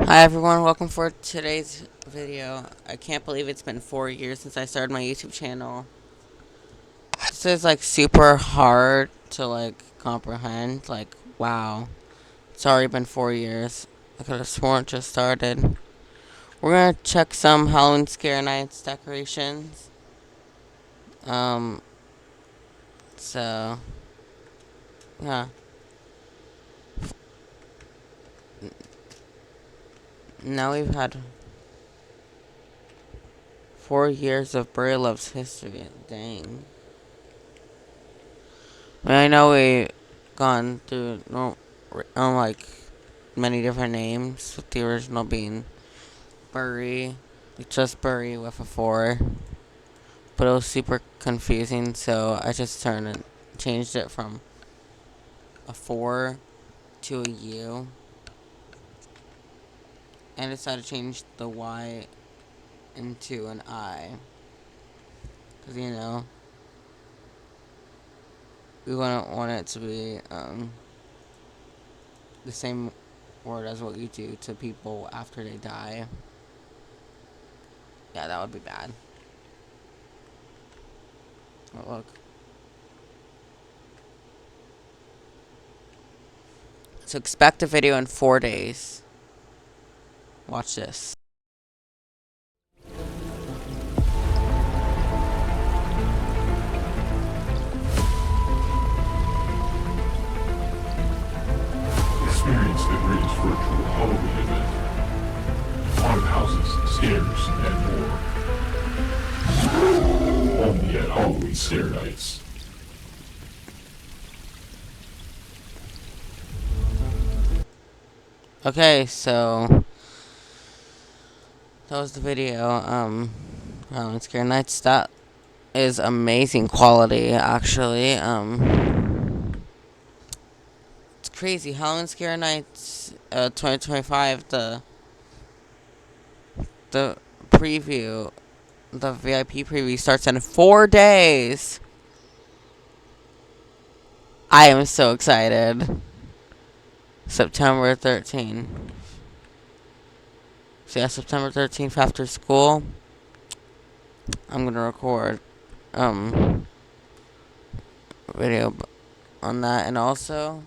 Hi everyone, welcome for today's video. I can't believe it's been 4 years since I started my YouTube channel. This is like super hard to comprehend. Like, wow. It's already been 4 years. I could have sworn it just started. We're gonna check some Halloween Scare Nights decorations. Um, so, yeah. Now we've had 4 years of Bray Love's history. Dang. I know we gone through like many different names, with the original being Burry, just Burry with a 4. But it was super confusing, so I just changed it from a 4 to a U, and decided to change the Y into an I, because we wouldn't want it to be the same word as what you do to people after they die. Yeah, that would be bad. Oh, look. So expect a video in 4 days. Watch this. Experience the greatest virtual Halloween event. Haunted houses, scares, and more. Only at Halloween Scare Nights. Okay, so that was the video. Halloween Scare Nights. That is amazing quality, actually. It's crazy. Halloween Scare Nights, 2025. The preview, the VIP preview starts in 4 days. I am so excited. September 13th. So yeah, September 13th after school, I'm gonna record video on that. And also,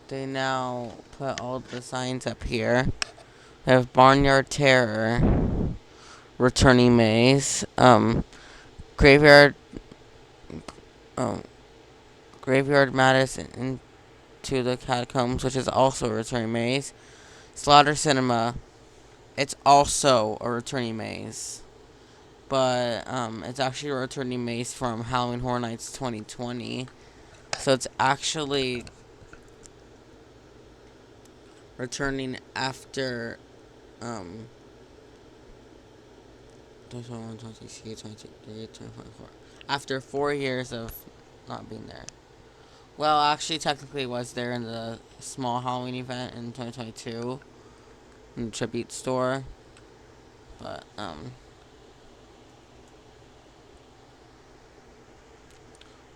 they now put all the signs up here. They have Barnyard Terror, Returning Maze, Graveyard, um, Graveyard Madison into the Catacombs, which is also a returning maze. Slaughter Cinema, it's also a returning maze, but it's actually a returning maze from Halloween Horror Nights 2020. So it's actually returning after 2021, 2022, 2023, 2024. After 4 years of not being there. Well, actually, technically, it was there in the small Halloween event in 2022 in the tribute store, but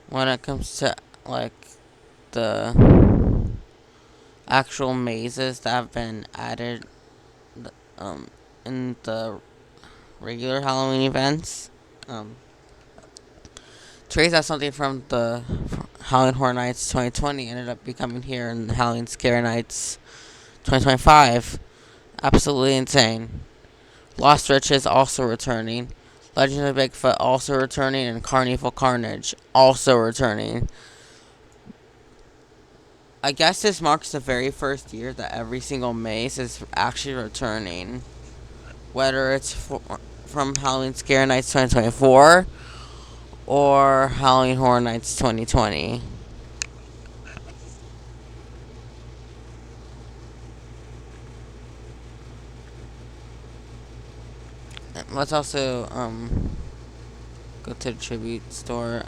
when it comes to like the actual mazes that have been added in the regular Halloween events, Trace out something from the Halloween Horror Nights 2020 ended up becoming here in Halloween Scare Nights 2025. Absolutely insane. Lost Riches also returning. Legend of Bigfoot also returning, and Carnival Carnage also returning. I guess this marks the very first year that every single maze is actually returning. Whether it's from Halloween Scare Nights 2024 or Halloween Horror Nights 2020. Let's also go to the tribute store.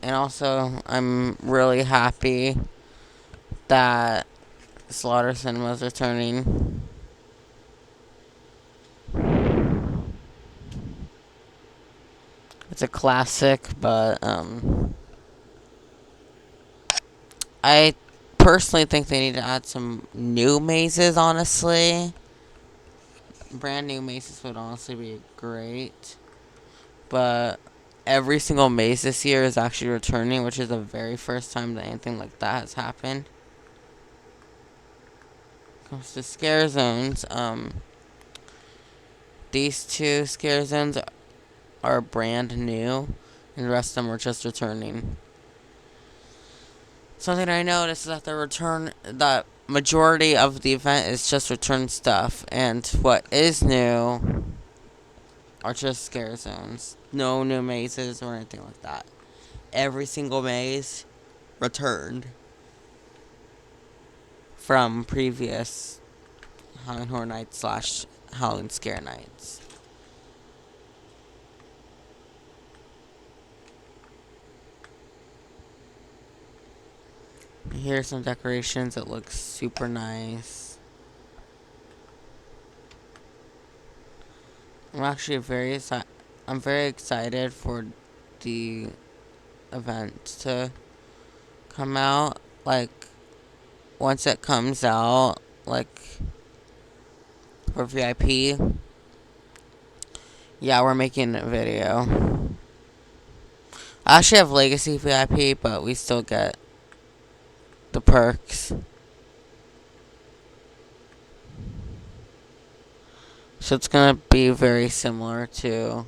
And also, I'm really happy that Slaughter Cinema's returning. It's a classic, but I personally think they need to add some new mazes, honestly. Brand new mazes would honestly be great. But every single maze this year is actually returning, which is the very first time that anything like that has happened. Comes to scare zones, these two scare zones are brand new, and the rest of them are just returning. Something I noticed is that the majority of the event is just return stuff, and what is new are just scare zones. No new mazes or anything like that. Every single maze returned from previous Halloween Horror Nights / Halloween Scare Nights. Here's some decorations. It looks super nice. I'm very excited for the event to come out. Like, once it comes out, like, for VIP, yeah, we're making a video. I actually have Legacy VIP, but we still get the perks. So it's gonna be very similar to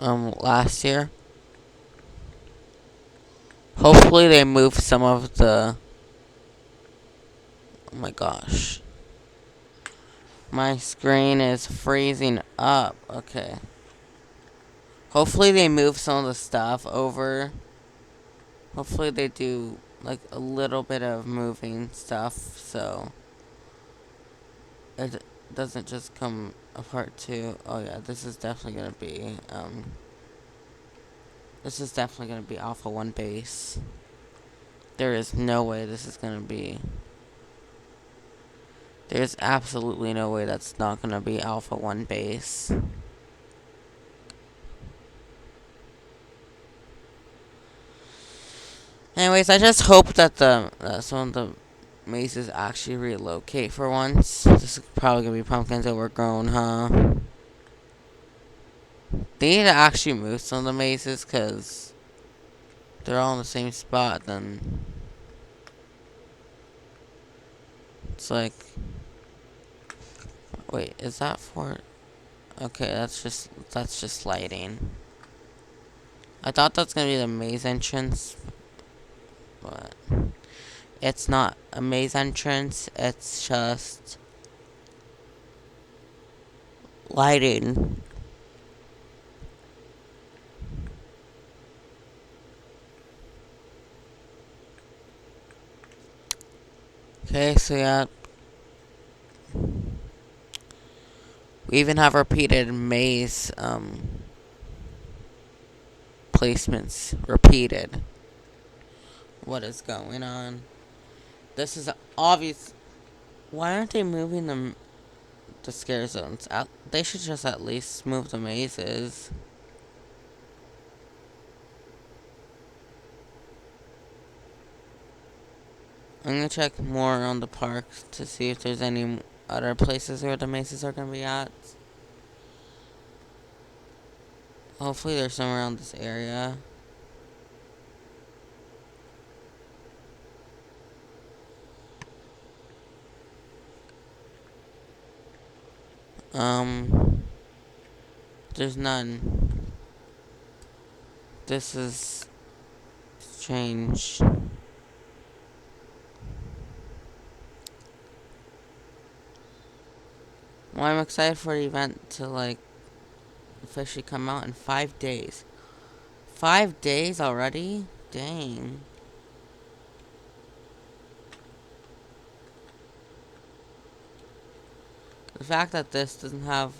last year. Hopefully they move some of the. Oh my gosh. My screen is freezing up. Okay. Hopefully they move some of the stuff over. Hopefully they do like a little bit of moving stuff so it doesn't just come apart too. Oh yeah, this is definitely gonna be Alpha 1 base. There is no way this is gonna be. There's absolutely no way that's not gonna be Alpha 1 base. Anyways, I just hope that some of the mazes actually relocate for once. This is probably gonna be pumpkins overgrown, huh? They need to actually move some of the mazes because they're all in the same spot. Then it's like, wait, is that for? Okay, that's just lighting. I thought that's gonna be the maze entrance, but it's not a maze entrance. It's just lighting. Okay, so yeah, we even have repeated maze placements repeated. What is going on? This is obvious. Why aren't they moving the scare zones? They should just at least move the mazes. I'm gonna check more on the park to see if there's any other places where the mazes are gonna be at. Hopefully there's somewhere around this area. Um, there's none. This is strange. Well, I'm excited for the event to like officially come out in 5 days. 5 days already? Dang. The fact that this doesn't have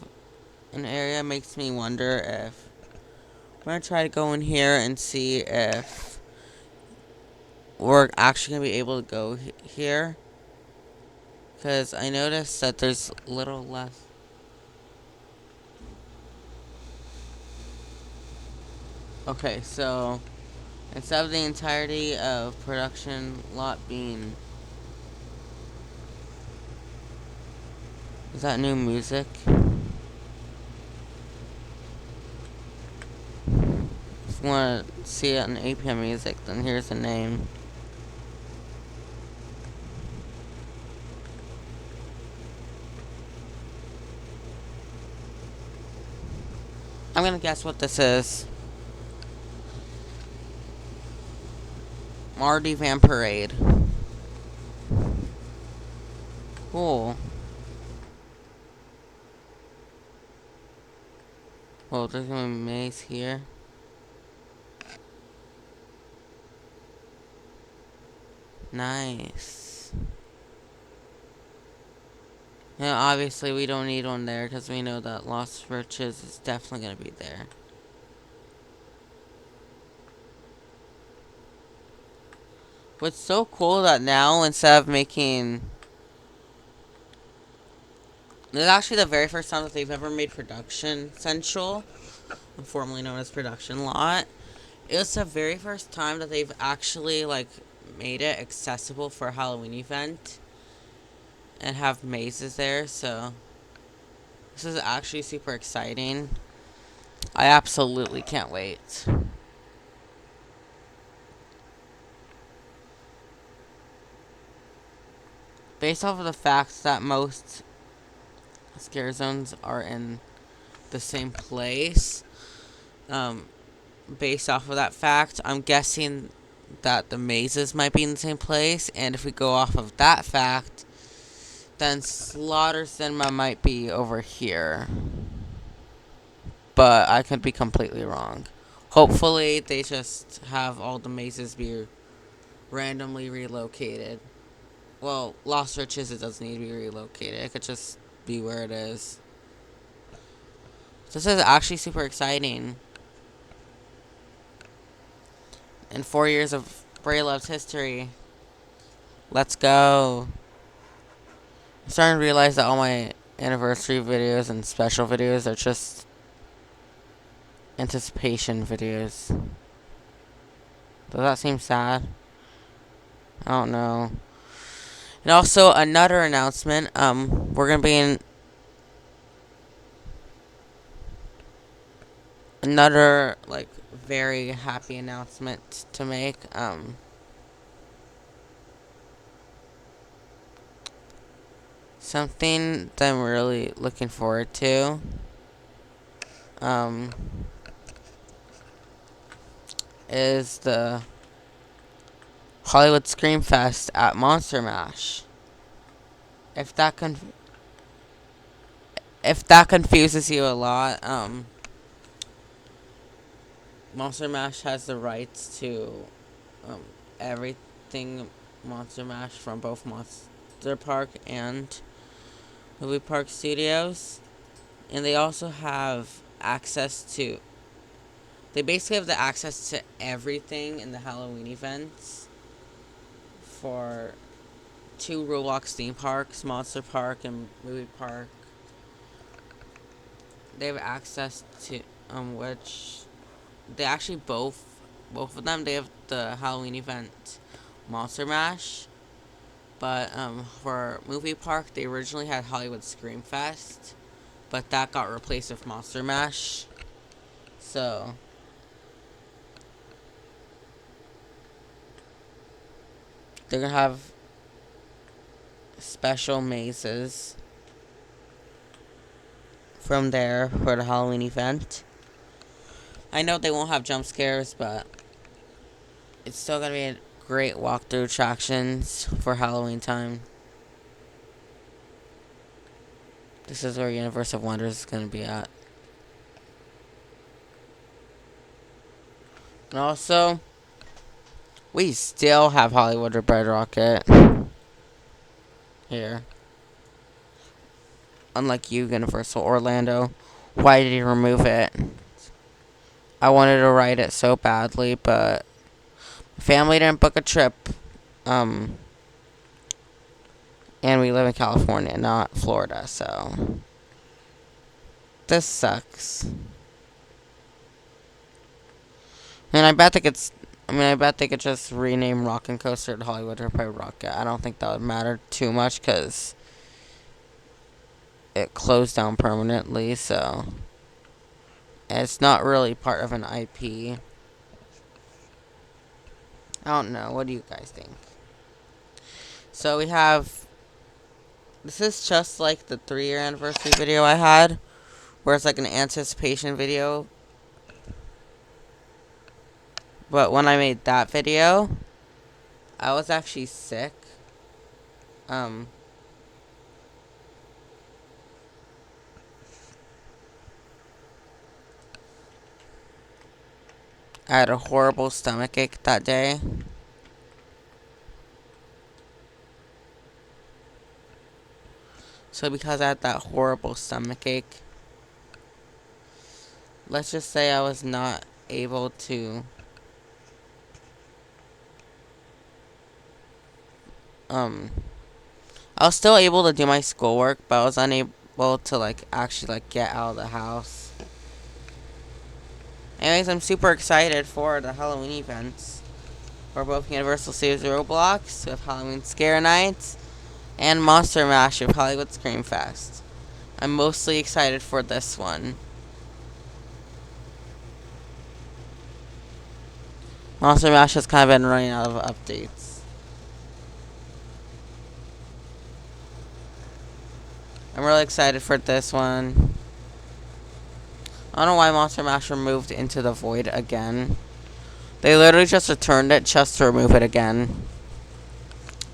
an area makes me wonder if I'm gonna try to go in here and see if we're actually gonna be able to go here. Because I noticed that there's little less. Okay, so instead of the entirety of production lot being. Is that new music? If you want to see it on APM music, then here's the name. I'm gonna guess what this is. Mardi Van Parade. Cool. Well, there's gonna be a maze here. Nice. Yeah, obviously we don't need one there because we know that Lost Riches is definitely gonna be there. What's so cool that now instead of making. This is actually the very first time that they've ever made Production Central, formerly known as Production Lot. It was the very first time that they've actually like made it accessible for a Halloween event and have mazes there, so this is actually super exciting. I absolutely can't wait. Based off of the fact that most scare zones are in the same place, based off of that fact, I'm guessing that the mazes might be in the same place, and if we go off of that fact, then Slaughter Cinema might be over here. But I could be completely wrong. Hopefully, they just have all the mazes be randomly relocated. Well, Lost Riches, it doesn't need to be relocated. It could just be where it is. This is actually super exciting. In 4 years of Bray Love's history. Let's go. I'm starting to realize that all my anniversary videos and special videos are just anticipation videos. Does that seem sad? I don't know. And also another announcement. We're gonna be in another like very happy announcement to make. Something that I'm really looking forward to. Um, is the Hollywood Scream Fest at Monster Mash. If that confuses you a lot, Monster Mash has the rights to everything Monster Mash from both Monster Park and Movie Park Studios, and they also have access to. They basically have the access to everything in the Halloween events for two Roblox theme parks, Monster Park and Movie Park. They have access to which they actually both of them, they have the Halloween event Monster Mash. But for Movie Park, they originally had Hollywood Scream Fest, but that got replaced with Monster Mash. So they're gonna have special mazes from there for the Halloween event. I know they won't have jump scares, but it's still gonna be a great walkthrough attractions for Halloween time. This is where Universe of Wonders is gonna be at. And also, we still have Hollywood Red Rocket here. Unlike you, Universal Orlando. Why did you remove it? I wanted to ride it so badly, but family didn't book a trip. Um, and we live in California, not Florida, so this sucks. And I bet they could. I bet they could just rename Rockin' Coaster to Hollywood Tourpie Rocket. I don't think that would matter too much because it closed down permanently, so it's not really part of an IP. I don't know. What do you guys think? So we have. This is just like the 3-year anniversary video I had, where it's like an anticipation video. But when I made that video, I was actually sick. Um, I had a horrible stomach ache that day. So because I had that horrible stomach ache, let's just say I was not able to um I was still able to do my schoolwork, but I was unable to like actually like get out of the house. Anyways, I'm super excited for the Halloween events for both Universal Studios Roblox with Halloween Scare Nights and Monster Mash with Hollywood Scream Fest. I'm mostly excited for this one. Monster Mash has kind of been running out of updates. I'm really excited for this one. I don't know why Monster Mash moved into the void again. They literally just returned it just to remove it again.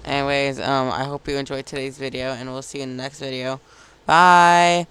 Anyways, I hope you enjoyed today's video, and we'll see you in the next video. Bye!